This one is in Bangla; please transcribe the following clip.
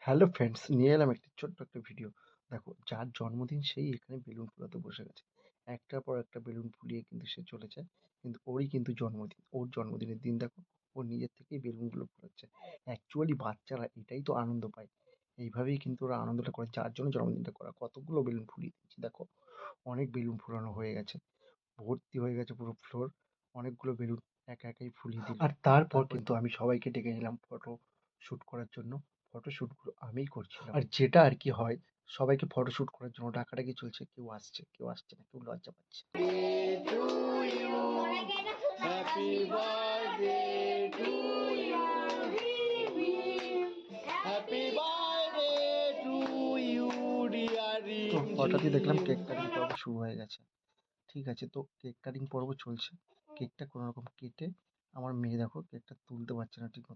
হ্যালো ফ্রেন্ডস, নিয়ে এলাম একটি ছোট্ট একটা ভিডিও। দেখো, যার জন্মদিন সেই এখানে বেলুন ফোলাতে বসে গেছে। একটার পর একটা বেলুন ফুলিয়ে কিন্তু সে চলে যায়, কিন্তু ওরই কিন্তু জন্মদিন। ওর জন্মদিনের দিন দেখো, ও নিজের থেকেই বেলুনগুলো ফোলাচ্ছে। অ্যাকচুয়ালি বাচ্চারা এটাই তো আনন্দ পায়, এইভাবেই কিন্তু ওরা আনন্দটা করে, যার জন্য জন্মদিনটা করা। কতগুলো বেলুন ফুলিয়ে দিচ্ছি দেখো, অনেক বেলুন ফোলানো হয়ে গেছে, ভর্তি হয়ে গেছে পুরো ফ্লোর। অনেকগুলো বেলুন একা একাই ফুলিয়ে দিল। আর তারপর কিন্তু আমি সবাইকে ডেকে নিলাম ফটো শ্যুট করার জন্য। ফটো শ্যুটগুলো আমিই করছিলাম। আর যেটা আর কি হয়, সবাইকে ফটো শ্যুট করার জন্য ডাকাডাকি চলছে, কেউ আসছে কেউ আসছে না, কেউ লজ্জা পাচ্ছে। তো হঠাৎই দেখলাম কেক কাটিং পর্ব শুরু হয়ে গেছে। ঠিক আছে, তো কেক কাটিং পর্ব চলছে। কেকটা কোনো রকম কেটে আমার মেয়ে দেখো কেকটা তুলতে পারছে না ঠিক মতো।